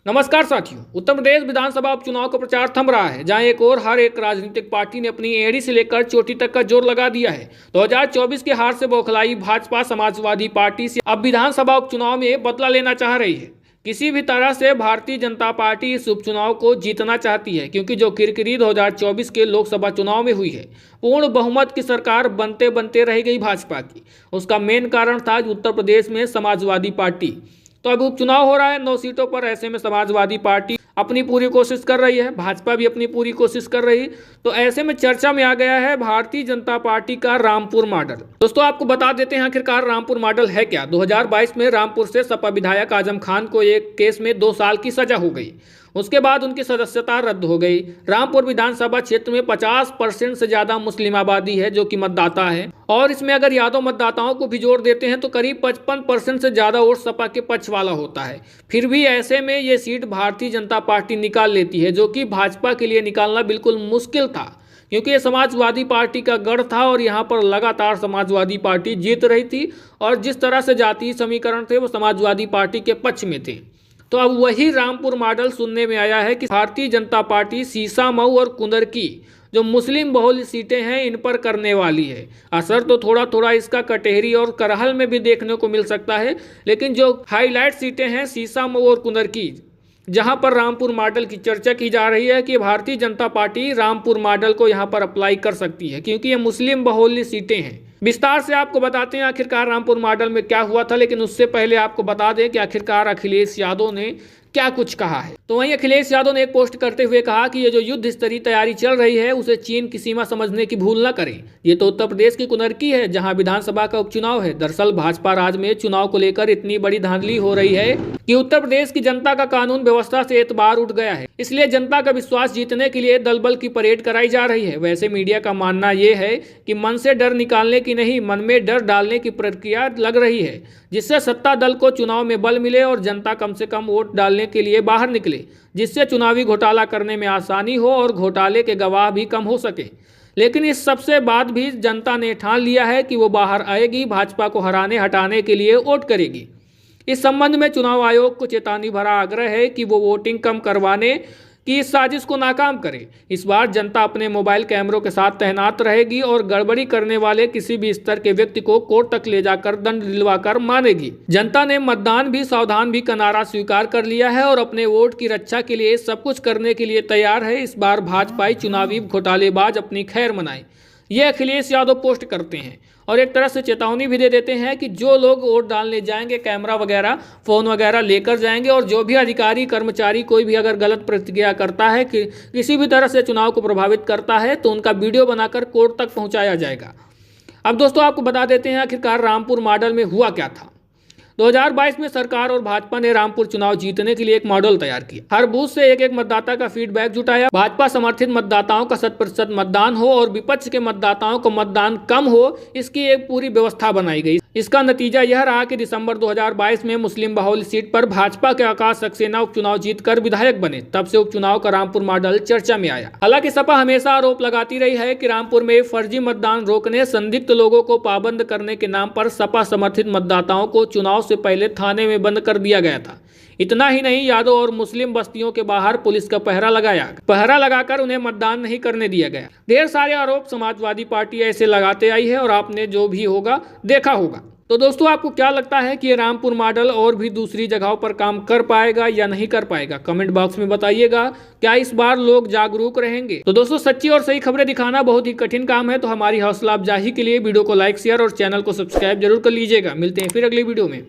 नमस्कार साथियों, उत्तर प्रदेश विधानसभा उपचुनाव का प्रचार थम रहा है, जहां एक और हर एक राजनीतिक पार्टी ने अपनी एड़ी से लेकर चोटी तक का जोर लगा दिया है। 2024 के हार से बौखलाई भाजपा समाजवादी पार्टी से अब विधानसभा उपचुनाव में बदला लेना चाह रही है। किसी भी तरह से भारतीय जनता पार्टी इस उपचुनाव को जीतना चाहती है, क्योंकि जो किरकिरी 2024 के लोकसभा चुनाव में हुई है, पूर्ण बहुमत की सरकार बनते बनते रह गई भाजपा की। उसका मेन कारण था उत्तर प्रदेश में समाजवादी पार्टी। तो अब उपचुनाव हो रहा है 9 सीटों पर। ऐसे में समाजवादी पार्टी अपनी पूरी कोशिश कर रही है, भाजपा भी अपनी पूरी कोशिश कर रही है। तो ऐसे में चर्चा में आ गया है भारतीय जनता पार्टी का रामपुर मॉडल। दोस्तों, आपको बता देते हैं आखिरकार रामपुर मॉडल है क्या। 2022 में रामपुर से सपा विधायक आजम खान को एक केस में 2 साल की सजा हो गई। उसके बाद उनकी सदस्यता रद्द हो गई। रामपुर विधानसभा क्षेत्र में 50% से ज्यादा मुस्लिम आबादी है जो कि मतदाता है, और इसमें अगर यादव मतदाताओं को भी जोड़ देते हैं तो करीब 55% से ज्यादा वोट सपा के पक्ष वाला होता है। फिर भी ऐसे में ये सीट भारतीय जनता पार्टी निकाल लेती है, जो कि भाजपा के लिए निकालना बिल्कुल मुश्किल था, क्योंकि ये समाजवादी पार्टी का गढ़ था और यहाँ पर लगातार समाजवादी पार्टी जीत रही थी, और जिस तरह से जातीय समीकरण थे वो समाजवादी पार्टी के पक्ष में थे। तो अब वही रामपुर मॉडल सुनने में आया है कि भारतीय जनता पार्टी सीसामऊ और कुंदरकी जो मुस्लिम बहुल सीटें हैं इन पर करने वाली है। असर तो थोड़ा थोड़ा इसका कटेहरी और करहल में भी देखने को मिल सकता है, लेकिन जो हाईलाइट सीटें हैं सीसामऊ और कुंदरकी, जहां पर रामपुर मॉडल की चर्चा की जा रही है कि भारतीय जनता पार्टी रामपुर मॉडल को यहां पर अप्लाई कर सकती है, क्योंकि ये मुस्लिम बहुल सीटें हैं। विस्तार से आपको बताते हैं आखिरकार रामपुर मॉडल में क्या हुआ था, लेकिन उससे पहले आपको बता दें कि आखिरकार अखिलेश यादव ने क्या कुछ कहा है। तो वहीं अखिलेश यादव ने एक पोस्ट करते हुए कहा कि ये जो युद्ध स्तरीय तैयारी चल रही है उसे चीन की सीमा समझने की भूल न करें। ये तो उत्तर प्रदेश की कुंदरकी है, जहां विधानसभा का उपचुनाव है। दरअसल भाजपा राज में चुनाव को लेकर इतनी बड़ी धांधली हो रही है कि उत्तर प्रदेश की जनता का कानून व्यवस्था से एतबार उठ गया है। इसलिए जनता का विश्वास जीतने के लिए दल बल की परेड कराई जा रही है। वैसे मीडिया का मानना यह है कि मन से डर निकालने की नहीं, मन में डर डालने की प्रक्रिया लग रही है, जिससे सत्ता दल को चुनाव में बल मिले और जनता कम से कम वोट डालने के लिए बाहर निकले, जिससे चुनावी घोटाला करने में आसानी हो और घोटाले के गवाह भी कम हो सके। लेकिन इस सबसे बाद भी जनता ने ठान लिया है कि वो बाहर आएगी, भाजपा को हटाने के लिए वोट करेगी। इस संबंध में चुनाव आयोग को चेतावनी भरा आग्रह है कि वो वोटिंग कम करवाने की इस साजिश को नाकाम करे। इस बार जनता अपने मोबाइल कैमरों के साथ तैनात रहेगी और गड़बड़ी करने वाले किसी भी स्तर के व्यक्ति को कोर्ट तक ले जाकर दंड दिलवाकर मानेगी। जनता ने मतदान भी सावधान भी का नारा स्वीकार कर लिया है और अपने वोट की रक्षा के लिए सब कुछ करने के लिए तैयार है। इस बार भाजपाई चुनावी घोटालेबाज अपनी खैर मनाए, ये अखिलेश यादव पोस्ट करते हैं और एक तरह से चेतावनी भी दे देते हैं कि जो लोग वोट डालने जाएंगे कैमरा वगैरह फ़ोन वगैरह लेकर जाएंगे, और जो भी अधिकारी कर्मचारी कोई भी अगर गलत प्रतिक्रिया करता है कि किसी भी तरह से चुनाव को प्रभावित करता है तो उनका वीडियो बनाकर कोर्ट तक पहुंचाया जाएगा। अब दोस्तों, आपको बता देते हैं आखिरकार रामपुर मॉडल में हुआ क्या था। 2022 में सरकार और भाजपा ने रामपुर चुनाव जीतने के लिए एक मॉडल तैयार किया। हर बूथ से एक मतदाता का फीडबैक जुटाया। भाजपा समर्थित मतदाताओं का 100% मतदान हो और विपक्ष के मतदाताओं को मतदान कम हो, इसकी एक पूरी व्यवस्था बनाई गई। इसका नतीजा यह रहा कि दिसंबर 2022 में मुस्लिम बहुल सीट पर भाजपा के आकाश सक्सेना उपचुनाव जीतकर विधायक बने। तब से उपचुनाव का रामपुर मॉडल चर्चा में आया। हालांकि सपा हमेशा आरोप लगाती रही है कि रामपुर में फर्जी मतदान रोकने, संदिग्ध लोगों को पाबंद करने के नाम पर सपा समर्थित मतदाताओं को चुनाव से पहले थाने में बंद कर दिया गया था। इतना ही नहीं, यादव और मुस्लिम बस्तियों के बाहर पुलिस का पहरा लगाकर उन्हें मतदान नहीं करने दिया गया। ढेर सारे आरोप समाजवादी पार्टी ऐसे लगाते आई है और आपने जो भी होगा देखा होगा। तो दोस्तों, आपको क्या लगता है कि ये रामपुर मॉडल और भी दूसरी जगहों पर काम कर पाएगा या नहीं कर पाएगा? कमेंट बॉक्स में बताइएगा। क्या इस बार लोग जागरूक रहेंगे? तो दोस्तों, सच्ची और सही खबरें दिखाना बहुत ही कठिन काम है, तो हमारी हौसला अफजाई के लिए वीडियो को लाइक, शेयर और चैनल को सब्सक्राइब जरूर कर लीजिएगा। मिलते हैं फिर अगली वीडियो में।